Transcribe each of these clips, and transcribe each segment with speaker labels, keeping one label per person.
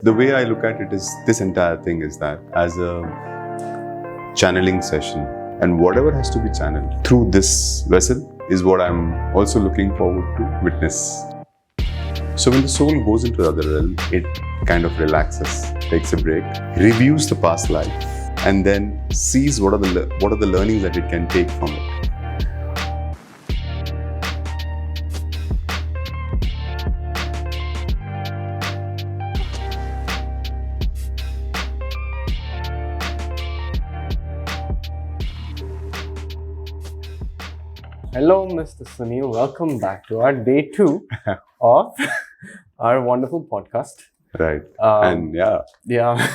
Speaker 1: The way I look at it is this entire thing is that as a channeling session, and whatever has to be channeled through this vessel is what I'm also looking forward to witness. So when the soul goes into the other realm, it kind of relaxes, takes a break, reviews the past life, and then sees what are the learnings that it can take from it.
Speaker 2: Hello, Mr. Sunil. Welcome back to our day 2 of our wonderful podcast.
Speaker 1: Right. And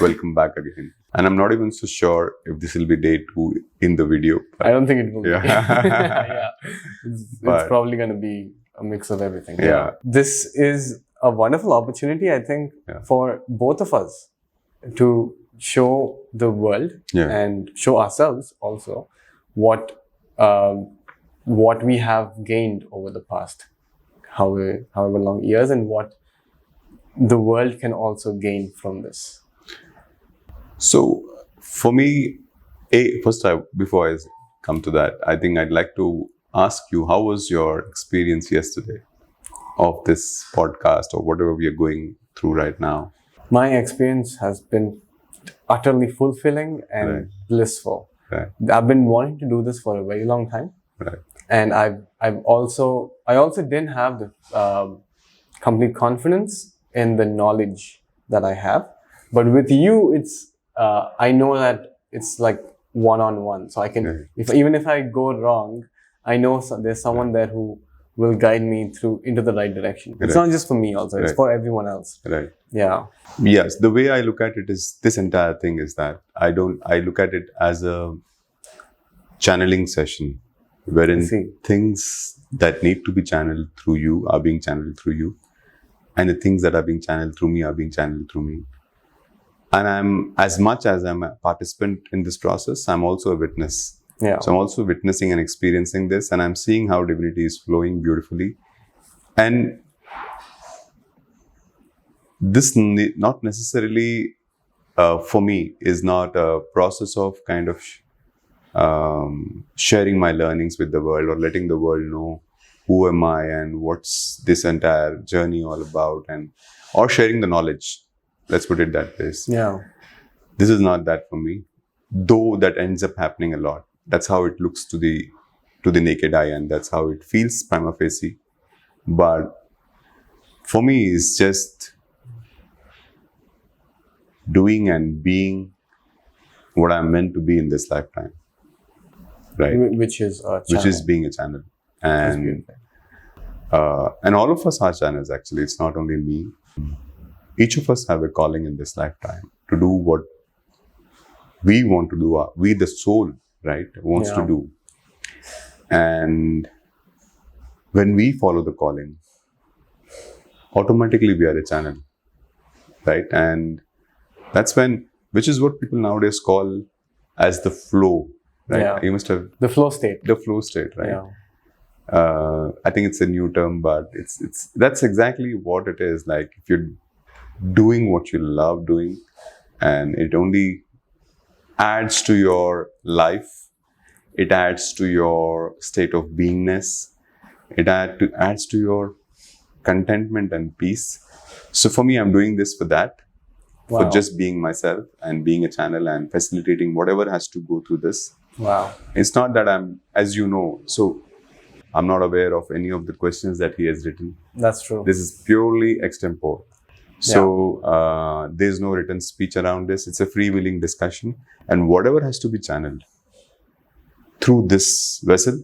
Speaker 1: welcome back again. And I'm not even so sure if this will be day 2 in the video.
Speaker 2: I don't think it will be.
Speaker 1: Yeah.
Speaker 2: It's probably going to be a mix of everything.
Speaker 1: Yeah.
Speaker 2: This is a wonderful opportunity, I think, for both of us to show the world and show ourselves also what we have gained over the past however long years, and what the world can also gain from this.
Speaker 1: So for me, before I come to that, I think I'd like to ask you, how was your experience yesterday of this podcast or whatever we are going through right now?
Speaker 2: My experience has been utterly fulfilling and blissful.
Speaker 1: Right.
Speaker 2: I've been wanting to do this for a very long time.
Speaker 1: Right.
Speaker 2: And I also didn't have the complete confidence in the knowledge that I have, but with you, it's I know that it's like one-on-one. So I can, even if I go wrong, I know there's someone there who will guide me into the right direction. It's not just for me also; it's for everyone else.
Speaker 1: Right.
Speaker 2: Yeah.
Speaker 1: Yes. The way I look at it is this entire thing is that I look at it as a channeling session, wherein things that need to be channeled through you are being channeled through you, and the things that are being channeled through me are being channeled through me. And I'm, as much as I'm a participant in this process, I'm also a witness.
Speaker 2: Yeah.
Speaker 1: So I'm also witnessing and experiencing this, and I'm seeing how divinity is flowing beautifully. And this not necessarily, for me, is not a process of kind of sharing my learnings with the world or letting the world know who am I and what's this entire journey all about, or sharing the knowledge. Let's put it that way.
Speaker 2: Yeah.
Speaker 1: This is not that for me, though that ends up happening a lot. That's how it looks to the naked eye, and that's how it feels prima facie. But for me, it's just doing and being what I'm meant to be in this lifetime. Right.
Speaker 2: Which is a channel.
Speaker 1: Which is being a channel. And all of us are channels, actually. It's not only me. Each of us have a calling in this lifetime to do what we want to do. We, the soul, right, wants to do. And when we follow the calling, automatically we are a channel, right? And that's which is what people nowadays call as the flow. Right.
Speaker 2: Yeah.
Speaker 1: You must have
Speaker 2: the flow state.
Speaker 1: The flow state, right?
Speaker 2: Yeah.
Speaker 1: I think it's a new term, but that's exactly what it is. Like, if you're doing what you love doing, and it only adds to your life, it adds to your state of beingness, it adds to your contentment and peace. So for me, I'm doing this for that.
Speaker 2: Wow.
Speaker 1: For just being myself and being a channel and facilitating whatever has to go through this.
Speaker 2: Wow.
Speaker 1: It's not that I'm, as you know, so I'm not aware of any of the questions that he has written.
Speaker 2: That's true.
Speaker 1: This is purely extempore. So there's no written speech around this. It's a free-willing discussion. And whatever has to be channeled through this vessel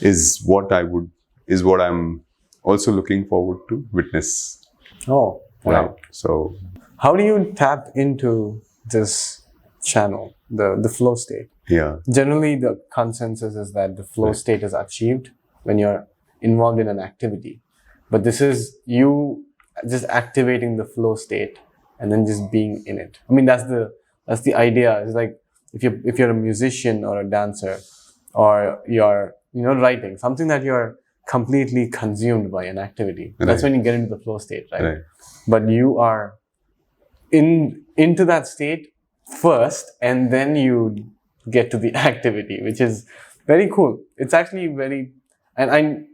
Speaker 1: is what I'm also looking forward to witness.
Speaker 2: Oh, wow.
Speaker 1: Right. So
Speaker 2: how do you tap into this channel, the flow state?
Speaker 1: Yeah.
Speaker 2: Generally, the consensus is that the flow state is achieved when you're involved in an activity. But this is you just activating the flow state and then just being in it. I mean, that's the idea. It's like if you're a musician or a dancer, or you're writing something that you're completely consumed by an activity. That's when you get into the flow state, right? But you are into that state first, and then you get to the activity, which is very cool. It's actually very, and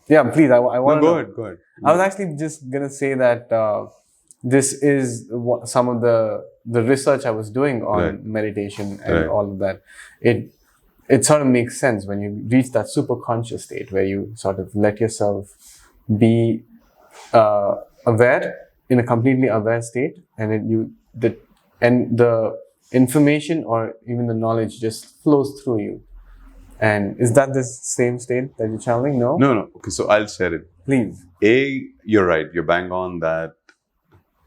Speaker 2: yeah, please, I want
Speaker 1: No,
Speaker 2: to
Speaker 1: go ahead, go ahead.
Speaker 2: I was actually just gonna say that this is some of the research I was doing on
Speaker 1: Right.
Speaker 2: meditation and
Speaker 1: Right.
Speaker 2: all of that. It sort of makes sense when you reach that super conscious state where you sort of let yourself be aware in a completely aware state, and the information or even the knowledge just flows through you. And is that the same state that you're channeling? No?
Speaker 1: No. Okay, so I'll share it.
Speaker 2: Please.
Speaker 1: You're right. You're bang on that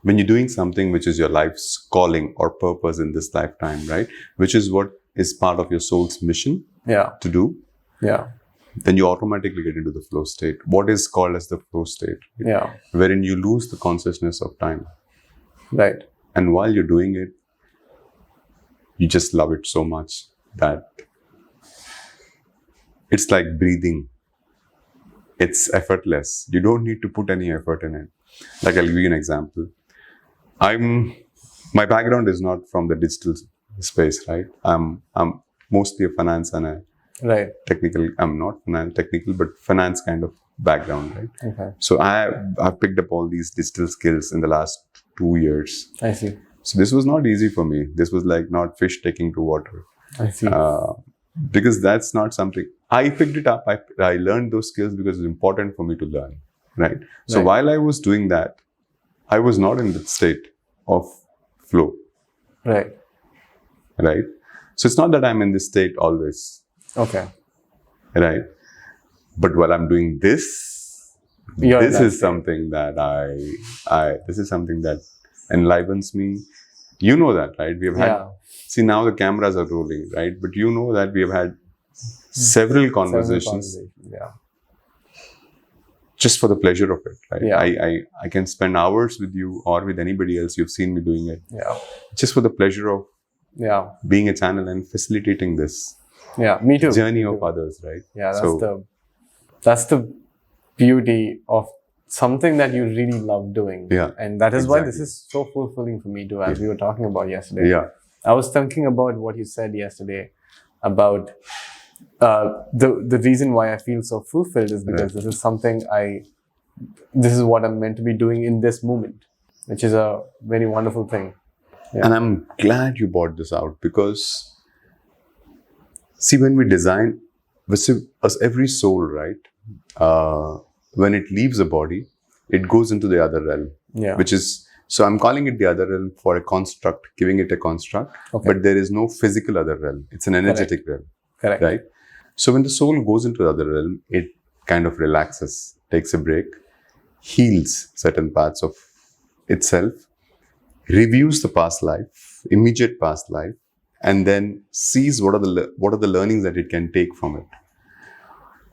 Speaker 1: when you're doing something which is your life's calling or purpose in this lifetime, right? Which is what is part of your soul's mission
Speaker 2: Yeah.
Speaker 1: to do,
Speaker 2: Yeah.
Speaker 1: then you automatically get into the flow state. What is called as the flow state,
Speaker 2: Yeah.
Speaker 1: wherein you lose the consciousness of time.
Speaker 2: Right.
Speaker 1: And while you're doing it, you just love it so much that it's like breathing. It's effortless. You don't need to put any effort in it. Like, I'll give you an example. My background is not from the digital space, right? I'm mostly a finance and a
Speaker 2: Right.
Speaker 1: technical. I'm not technical, but finance kind of background, right?
Speaker 2: Okay.
Speaker 1: So I've picked up all these digital skills in the last 2 years.
Speaker 2: I see.
Speaker 1: So this was not easy for me. This was like not fish taking to water.
Speaker 2: I see.
Speaker 1: Because that's not something I picked it up. I learned those skills because it's important for me to learn, right? So
Speaker 2: Right.
Speaker 1: while I was doing that, I was not in the state of flow,
Speaker 2: Right.
Speaker 1: right? So it's not that I'm in this state always,
Speaker 2: Okay.
Speaker 1: right? But while I'm doing this,
Speaker 2: You're in
Speaker 1: this
Speaker 2: that
Speaker 1: is
Speaker 2: state.
Speaker 1: something that this is something that enlivens me. You know that, right? We have had.
Speaker 2: Yeah.
Speaker 1: See, now the cameras are rolling, right? But you know that we have had several conversations
Speaker 2: Yeah.
Speaker 1: just for the pleasure of it, right?
Speaker 2: Yeah.
Speaker 1: I can spend hours with you or with anybody else. You've seen me doing it
Speaker 2: Yeah.
Speaker 1: just for the pleasure of
Speaker 2: Yeah.
Speaker 1: being a channel and facilitating this
Speaker 2: Yeah. Me too.
Speaker 1: journey
Speaker 2: Me
Speaker 1: of
Speaker 2: too.
Speaker 1: others, right?
Speaker 2: Yeah.
Speaker 1: So-
Speaker 2: That's the beauty of something that you really love doing.
Speaker 1: Yeah,
Speaker 2: And that is why this
Speaker 1: exactly.
Speaker 2: is so fulfilling for me too, as we were talking about yesterday.
Speaker 1: Yeah,
Speaker 2: I was thinking about what you said yesterday about the reason why I feel so fulfilled is because this is something this is what I'm meant to be doing in this moment, which is a very wonderful thing. Yeah.
Speaker 1: and I'm glad you brought this out because, see, when we design, as every soul, right? When it leaves a body, it goes into the other realm,
Speaker 2: Yeah.
Speaker 1: which is. So I'm calling it the other realm for a construct, giving it a construct,
Speaker 2: Okay.
Speaker 1: but there is no physical other realm. It's an energetic realm,
Speaker 2: Correct.
Speaker 1: right? So when the soul goes into the other realm, it kind of relaxes, takes a break, heals certain parts of itself, reviews the past life, immediate past life, and then sees what are the learnings that it can take from it.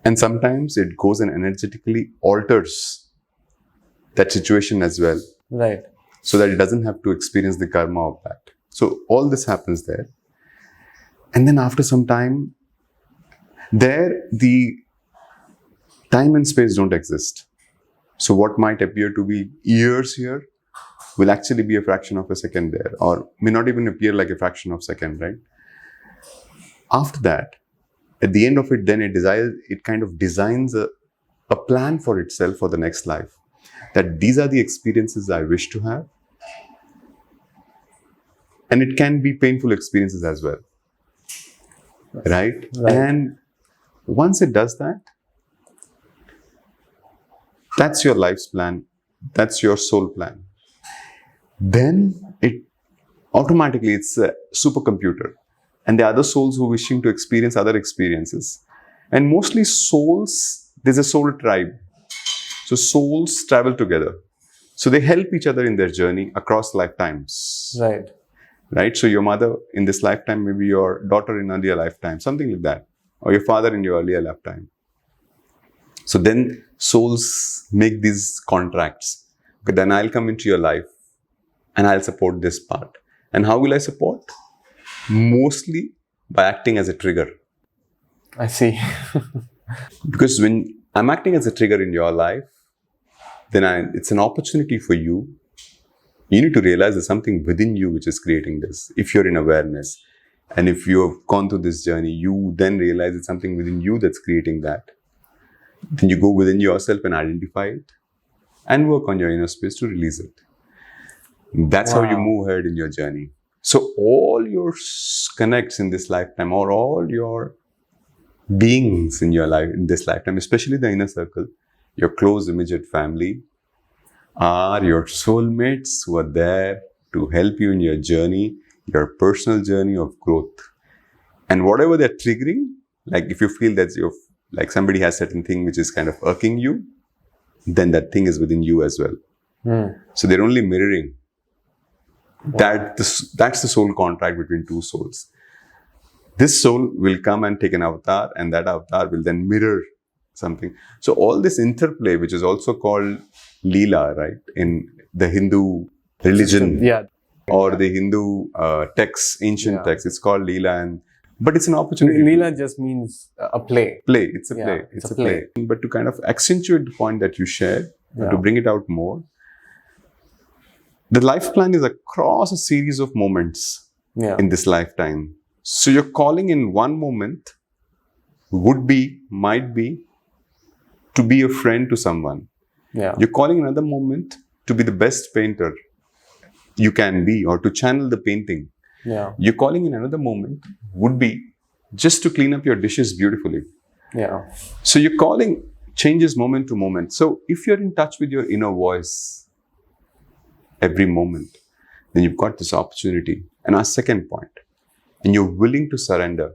Speaker 1: And sometimes it goes and energetically alters that situation as well,
Speaker 2: Right.
Speaker 1: so that it doesn't have to experience the karma of that. So all this happens there. And then after some time, the time and space don't exist. So what might appear to be years here will actually be a fraction of a second there, or may not even appear like a fraction of a second, right? After that, at the end of it, then it kind of designs a plan for itself for the next life. That these are the experiences I wish to have. And it can be painful experiences as well. Right?
Speaker 2: Right.
Speaker 1: And once it does that, that's your life's plan. That's your soul plan. Then it automatically, it's a supercomputer. And the other souls who are wishing to experience other experiences. And mostly souls, there's a soul tribe. So souls travel together. So they help each other in their journey across lifetimes.
Speaker 2: Right.
Speaker 1: Right? So your mother in this lifetime, maybe your daughter in earlier lifetime, something like that. Or your father in your earlier lifetime. So then souls make these contracts. But then I'll come into your life and I'll support this part. And how will I support? Mostly by acting as a trigger.
Speaker 2: I see.
Speaker 1: Because when I'm acting as a trigger in your life, then it's an opportunity for you You need to realize there's something within you which is creating this. If you're in awareness, and if you have gone through this journey, you then realize it's something within you that's creating that. Then you go within yourself and identify it and work on your inner space to release it. That's how you move ahead in your journey. So all your connects in this lifetime, or all your beings in your life in this lifetime, especially the inner circle, your close immediate family, are your soulmates who are there to help you in your journey, your personal journey of growth. And whatever they're triggering, like if you feel that like somebody has certain thing which is kind of irking you, then that thing is within you as well. So they're only mirroring. That's the soul contract between two souls. This soul will come and take an avatar, and that avatar will then mirror something. So all this interplay, which is also called Leela, right, in the Hindu religion, or the Hindu texts, ancient texts, it's called Leela, but it's an opportunity.
Speaker 2: Leela just means a play.
Speaker 1: It's a play. It's a play. But to kind of accentuate the point that you shared, to bring it out more, the life plan is across a series of moments in this lifetime. So your calling in one moment might be to be a friend to someone. You're calling another moment to be the best painter you can be, or to channel the painting. You're calling in another moment would be just to clean up your dishes beautifully. So your calling changes moment to moment. So if you're in touch with your inner voice every moment, then you've got this opportunity. And our second point, and you're willing to surrender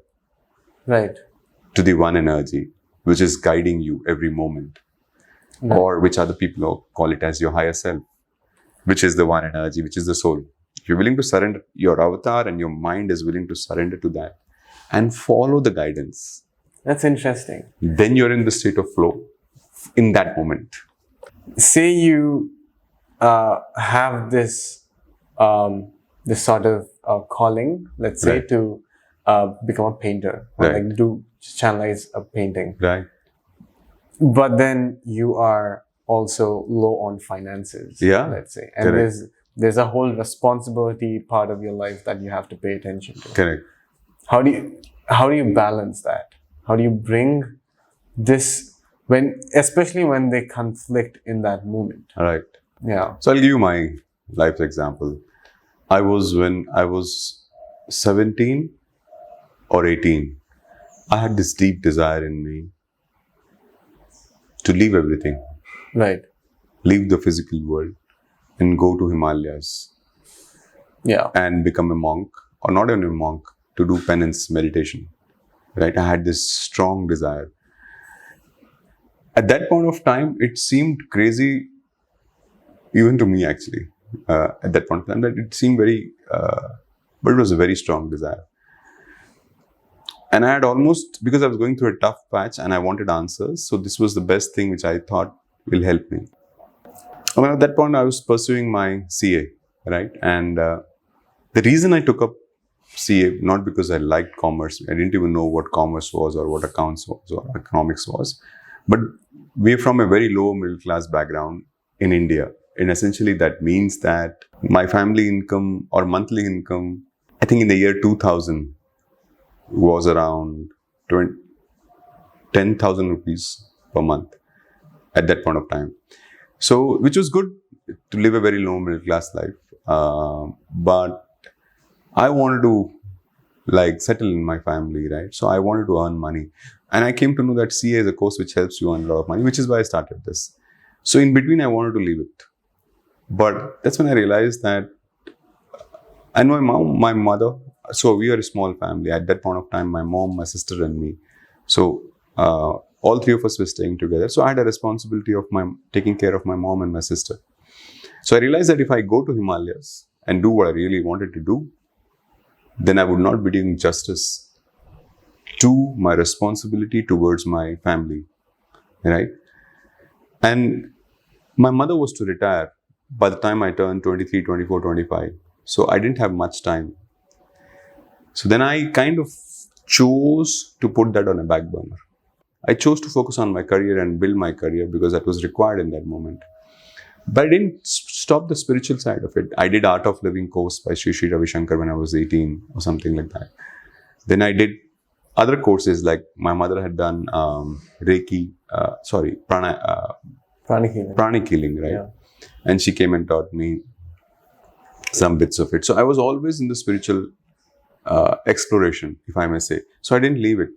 Speaker 1: to the one energy which is guiding you every moment, or which other people call it as your higher self, which is the one energy, which is the soul. If you're willing to surrender, your avatar and your mind is willing to surrender to that and follow the guidance.
Speaker 2: That's interesting.
Speaker 1: Then you're in the state of flow in that moment.
Speaker 2: Say you have this sort of calling, let's say, to become a painter, or like to channelize a painting. But then you are also low on finances, let's say. And there's a whole responsibility part of your life that you have to pay attention to. How do you balance that? How do you bring this, especially when they conflict in that moment? So I'll give you my life example. When I was 17 or 18, I had this deep desire in me to leave everything. Leave the physical world and go to Himalayas. And become a monk, or not even a monk, to do penance meditation. I had this strong desire. At that point of time, it seemed crazy, even to me actually, at that point of time, that it seemed very, but it was a very strong desire. And I had almost, because I was going through a tough patch and I wanted answers, so this was the best thing which I thought will help me. At that point, I was pursuing my CA, And the reason I took up CA, not because I liked commerce, I didn't even know what commerce was or what accounts was or economics was, but we're from a very low middle class background in India. And essentially that means that my family income or monthly income, I think in the year 2000, was around 10,000 rupees per month at that point of time. So, which was good to live a very low middle class life. But I wanted to settle in my family, So I wanted to earn money. And I came to know that CA is a course which helps you earn a lot of money, which is why I started this. So in between, I wanted to leave it. But that's when I realized that, and my mother, so we are a small family. At that point of time, my mom, my sister and me. So all three of us were staying together. So I had a responsibility of taking care of my mom and my sister. So I realized that if I go to Himalayas and do what I really wanted to do, then I would not be doing justice to my responsibility towards my family, And my mother was to retire by the time I turned 23, 24, 25. So I didn't have much time. So then I kind of chose to put that on a back burner. I chose to focus on my career and build my career because that was required in that moment. But I didn't
Speaker 1: stopped the spiritual side of it. I did Art of Living course by Sri Ravi Shankar when I was 18 or something like that. Then I did other courses, like my mother had done Reiki, pranic healing, right?
Speaker 2: Yeah.
Speaker 1: And she came and taught me some bits of it. So I was always in the spiritual exploration, if I may say. So I didn't leave it.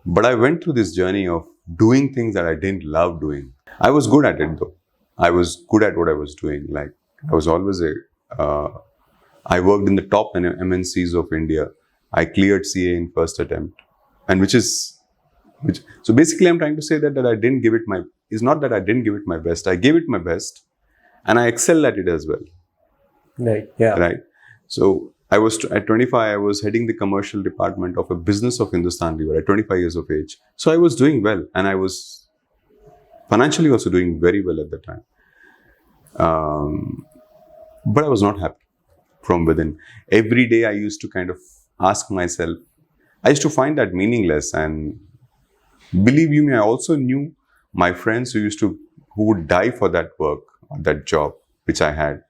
Speaker 1: But I went through this journey of doing things that I didn't love doing. I was good at it though. I was good at what I was doing. Like I was always I worked in the top MNCs of India. I cleared CA in first attempt. And so basically I'm trying to say that I didn't give it it's not that I didn't give it my best. I gave it my best and I excelled at it as well.
Speaker 2: Right. Yeah.
Speaker 1: Right. So at 25, I was heading the commercial department of a business of Hindustan Lever at 25 years of age. So I was doing well, and I was financially also doing very well at the time. But I was not happy from within. Every day I used to kind of ask myself, I used to find that meaningless. And believe you me, I also knew my friends who would die for that work or that job, which I had.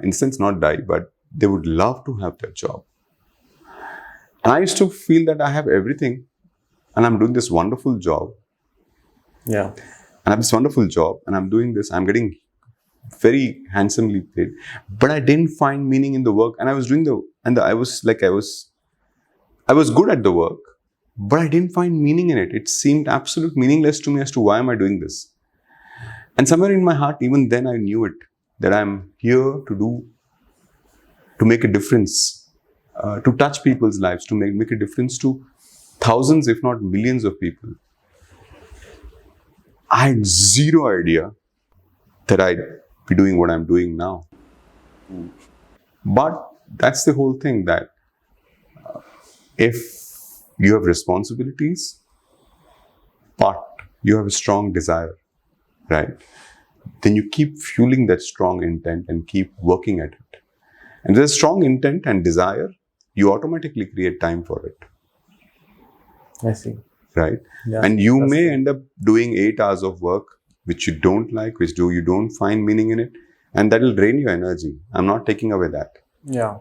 Speaker 1: In a sense, not die, but they would love to have that job. And I used to feel that I have everything and I'm doing this wonderful job.
Speaker 2: Yeah.
Speaker 1: And I have this wonderful job and I'm doing this. I'm getting very handsomely paid. But I didn't find meaning in the work. And I was doing I was good at the work, but I didn't find meaning in it. It seemed absolute meaningless to me as to why am I doing this. And somewhere in my heart, even then I knew it, that I'm here to make a difference, to touch people's lives, to make a difference to thousands, if not millions of people. I had zero idea that I'd be doing what I'm doing now. But that's the whole thing, that if you have responsibilities, but you have a strong desire, right? Then you keep fueling that strong intent and keep working at it. And there's strong intent and desire, you automatically create time for it.
Speaker 2: I see.
Speaker 1: Right?
Speaker 2: Yeah,
Speaker 1: and you may end up doing 8 hours of work, which you don't like, you don't find meaning in it. And that will drain your energy. I'm not taking away that.
Speaker 2: Yeah,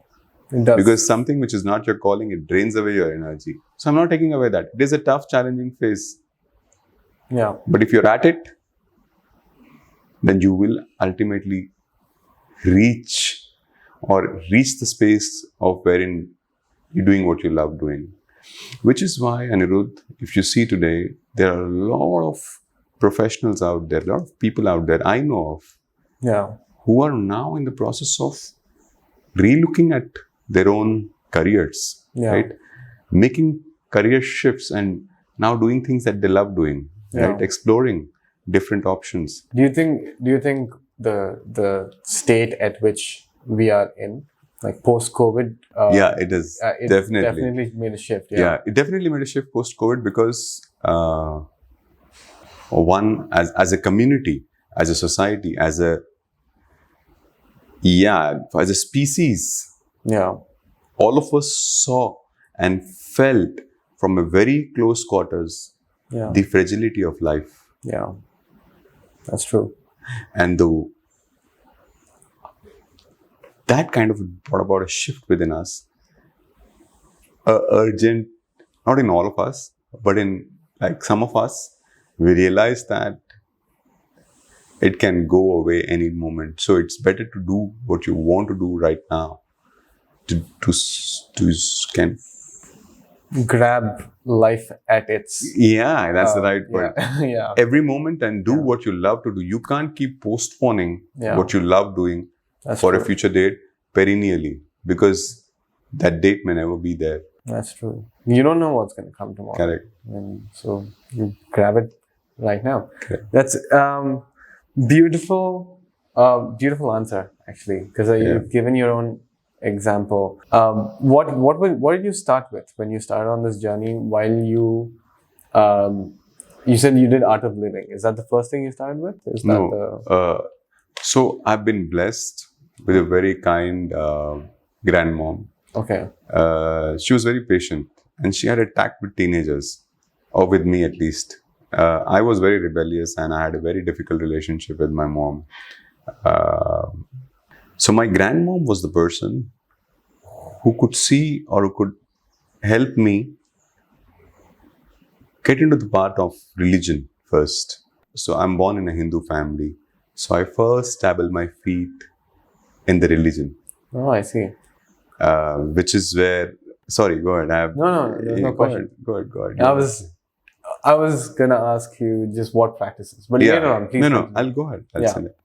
Speaker 2: it does.
Speaker 1: Because something which is not your calling, it drains away your energy. So I'm not taking away that. It is a tough, challenging phase.
Speaker 2: Yeah.
Speaker 1: But if you're at it, then you will ultimately reach the space of wherein you're doing what you love doing. Which is why, Anirudh, if you see today, there are a lot of professionals out there, a lot of people out there I know of, who are now in the process of relooking at their own careers, right? Making career shifts and now doing things that they love doing, right? Exploring different options.
Speaker 2: Do you think the state at which we are in, like post-COVID?
Speaker 1: It is.
Speaker 2: It definitely made a shift.
Speaker 1: Yeah, it definitely made a shift post-COVID because one, as a community, as a society, as a species, all of us saw and felt from a very close quarters the fragility of life.
Speaker 2: Yeah, that's true.
Speaker 1: And that kind of brought about a shift within us, urgent, not in all of us, but in like some of us, we realized that it can go away any moment. So it's better to do what you want to do right now, to can
Speaker 2: grab life at its...
Speaker 1: that's the right word. Every moment and do what you love to do. You can't keep postponing what you love doing for a future date perennially, because that date may never be there.
Speaker 2: That's true. You don't know what's going to come tomorrow.
Speaker 1: Correct.
Speaker 2: And so you grab it right now.
Speaker 1: Correct.
Speaker 2: That's beautiful answer, actually, because you've given your own example. What did you start with when you started on this journey? While you said you did Art of Living. Is that the first thing you started with?
Speaker 1: So I've been blessed with a very kind grandmom.
Speaker 2: Okay.
Speaker 1: She was very patient and she had a tact with teenagers, or with me at least. I was very rebellious and I had a very difficult relationship with my mom. So my grandmom was the person who could see or who could help me get into the part of religion first. So I'm born in a Hindu family. So I first dabbled my feet in the religion,
Speaker 2: Oh, I see.
Speaker 1: which is where. Sorry, go ahead.
Speaker 2: No, there's no question.
Speaker 1: Go ahead.
Speaker 2: I was gonna ask you just what practices, but later on, please.
Speaker 1: No,
Speaker 2: continue.
Speaker 1: I'll go ahead. I'll
Speaker 2: Yeah.
Speaker 1: say that.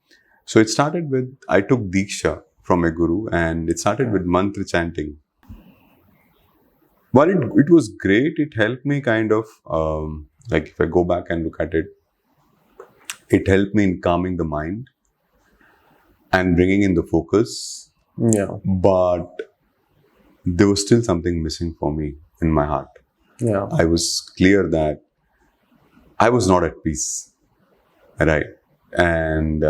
Speaker 1: So it started with, I took Diksha from a guru, and it started with mantra chanting. While it was great, it helped me kind of, like if I go back and look at it, it helped me in calming the mind and bringing in the focus.
Speaker 2: Yeah,
Speaker 1: But there was still something missing for me in my heart.
Speaker 2: yeah,
Speaker 1: I was clear that I was not at peace, right? And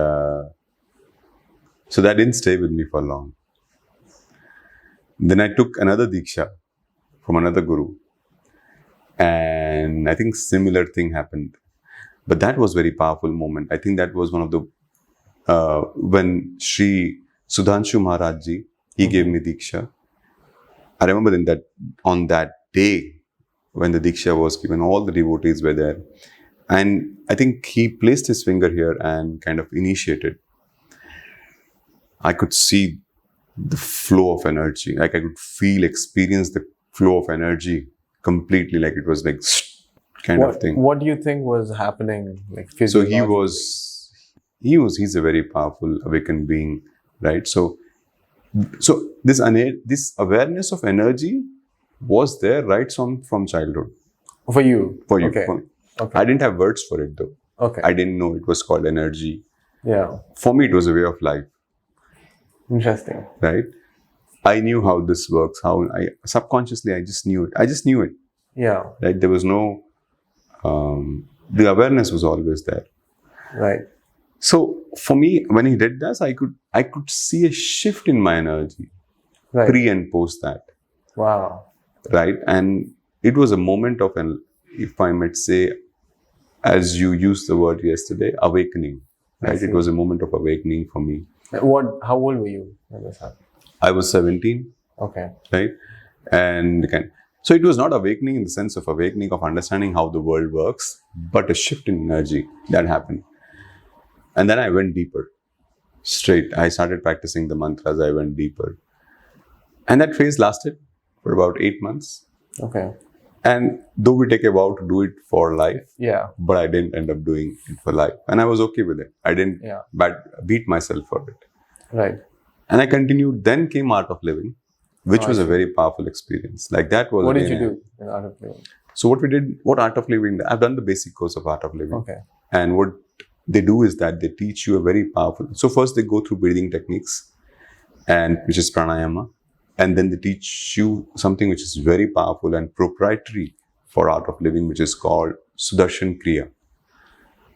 Speaker 1: so that didn't stay with me for long. Then I took another Diksha from another guru, and I think similar thing happened. But that was very powerful moment. I think that was one of the when Sri Sudhanshu Maharaj Ji, he gave me Diksha. I remember on that day when the Diksha was given, all the devotees were there. And I think he placed his finger here and kind of initiated. I could see the flow of energy. Like I could experience the flow of energy completely. Like it was like kind of thing.
Speaker 2: What do you think was happening? Like
Speaker 1: So
Speaker 2: physiologically?
Speaker 1: he's a very powerful awakened being, right? So this awareness of energy was there right from childhood.
Speaker 2: For you.
Speaker 1: For you.
Speaker 2: Okay.
Speaker 1: For me.
Speaker 2: Okay.
Speaker 1: I didn't have words for it though.
Speaker 2: Okay.
Speaker 1: I didn't know it was called energy.
Speaker 2: Yeah.
Speaker 1: For me, it was a way of life,
Speaker 2: Interesting.
Speaker 1: right? I knew how this works. Subconsciously, I just knew it.
Speaker 2: Yeah.
Speaker 1: Right? There was no, the awareness was always there.
Speaker 2: Right.
Speaker 1: So for me, when he did this, I could see a shift in my energy,
Speaker 2: Right.
Speaker 1: pre and post that,
Speaker 2: Wow.
Speaker 1: right? And it was a moment of if I might say, as you used the word yesterday, awakening,
Speaker 2: I
Speaker 1: right?
Speaker 2: see.
Speaker 1: It was a moment of awakening for me.
Speaker 2: How old were you when this happened?
Speaker 1: I was 17,
Speaker 2: Okay.
Speaker 1: right? So it was not awakening in the sense of awakening of understanding how the world works, but a shift in energy that happened. And then I went deeper, straight. I started practicing the mantras, I went deeper. And that phase lasted for about 8 months.
Speaker 2: Okay.
Speaker 1: And though we take a vow to do it for life,
Speaker 2: Yeah.
Speaker 1: but I didn't end up doing it for life. And I was okay with it. I didn't
Speaker 2: Yeah.
Speaker 1: beat myself for it.
Speaker 2: Right.
Speaker 1: And I continued. Then came Art of Living, which
Speaker 2: Oh,
Speaker 1: was
Speaker 2: I
Speaker 1: a very powerful experience. Like that was.
Speaker 2: What did
Speaker 1: again
Speaker 2: you do in Art of Living?
Speaker 1: So what Art of Living, I've done the basic course of Art of Living.
Speaker 2: Okay.
Speaker 1: And what they do is that they teach you a very powerful. So first they go through breathing techniques, and which is pranayama, and then they teach you something which is very powerful and proprietary for Art of Living, which is called Sudarshan Kriya.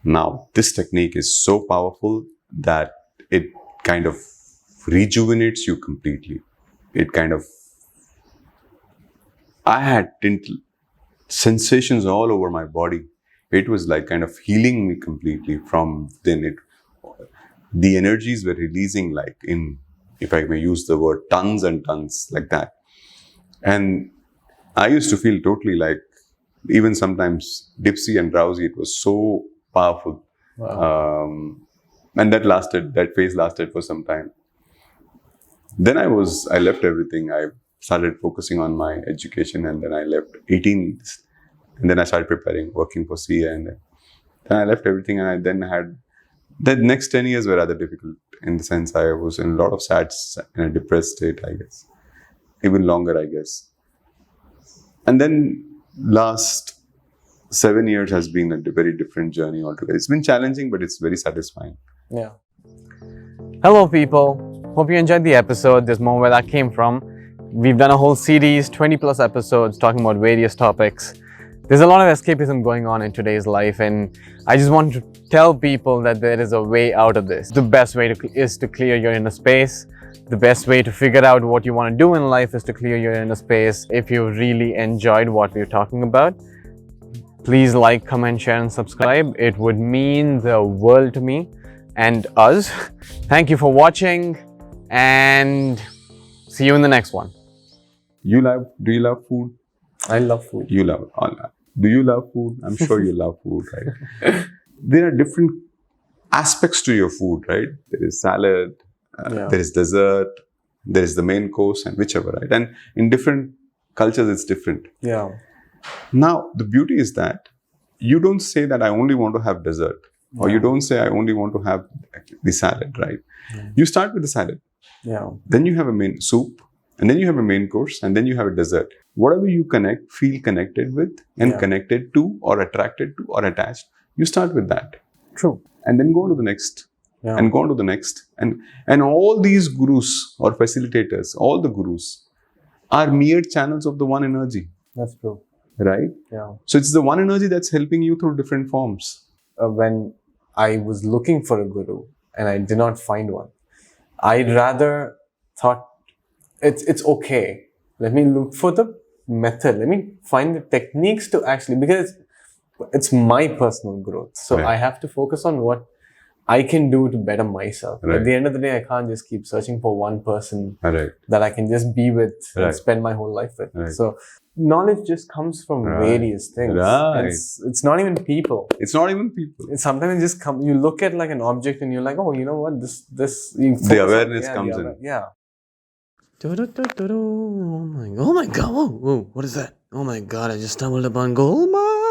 Speaker 1: Now, this technique is so powerful that it kind of rejuvenates you completely. It kind of, I had sensations all over my body. It was like kind of healing me completely from within. The energies were releasing like in, if I may use the word, tons and tons like that. And I used to feel totally like, even sometimes dipsy and drowsy. It was so powerful.
Speaker 2: Wow.
Speaker 1: And that phase lasted for some time. Then I left everything. I started focusing on my education, and then I left 18. And then I started working for CA, and then I left everything, and I then had, the next 10 years were rather difficult in the sense I was in a lot of in a depressed state, I guess. Even longer, I guess. And then last 7 years has been a very different journey altogether. It's been challenging, but it's very satisfying.
Speaker 2: Yeah. Hello, people. Hope you enjoyed the episode. There's more where that came from. We've done a whole series, 20 plus episodes, talking about various topics. There's a lot of escapism going on in today's life, and I just want to tell people that there is a way out of this. The best way is to clear your inner space. The best way to figure out what you want to do in life is to clear your inner space. If you really enjoyed what we're talking about, please like, comment, share, and subscribe. It would mean the world to me. and us. Thank you for watching, and see you in the next one.
Speaker 1: Do you love food?
Speaker 2: I love food.
Speaker 1: You love it. Do you love food? I'm sure you love food, right? There are different aspects to your food, right? There is salad, there is dessert, there is the main course, and whichever, right? And in different cultures, it's different.
Speaker 2: Yeah.
Speaker 1: Now, the beauty is that you don't say that I only want to have dessert, or you don't say I only want to have the salad, right? You start with the salad.
Speaker 2: Yeah.
Speaker 1: Then you have a main soup, and then you have a main course, and then you have a dessert. Whatever you feel connected with, and connected to, or attracted to, or attached, you start with that.
Speaker 2: True.
Speaker 1: And then go on to the next, and go on to the next. And all these gurus or facilitators, all the gurus, are mere channels of the one energy.
Speaker 2: That's true.
Speaker 1: Right?
Speaker 2: Yeah.
Speaker 1: So it's the one energy that's helping you through different forms.
Speaker 2: When I was looking for a guru and I did not find one, I rather thought it's okay. Let me look for the method. Let me find the techniques to actually, because it's my personal growth. So I have to focus on what I can do to better myself.
Speaker 1: Right.
Speaker 2: At the end of the day, I can't just keep searching for one person
Speaker 1: Right.
Speaker 2: that I can just be with and spend my whole life with.
Speaker 1: Right.
Speaker 2: So knowledge just comes from various things.
Speaker 1: Right.
Speaker 2: It's not even people.
Speaker 1: It's not even people.
Speaker 2: Sometimes it just comes, you look at like an object and you're like, oh, you know what, this you focus
Speaker 1: The
Speaker 2: on-
Speaker 1: awareness
Speaker 2: yeah,
Speaker 1: comes
Speaker 2: the
Speaker 1: in.
Speaker 2: awa- Yeah. Oh my god, whoa, what is that? Oh my god, I just stumbled upon gold mine.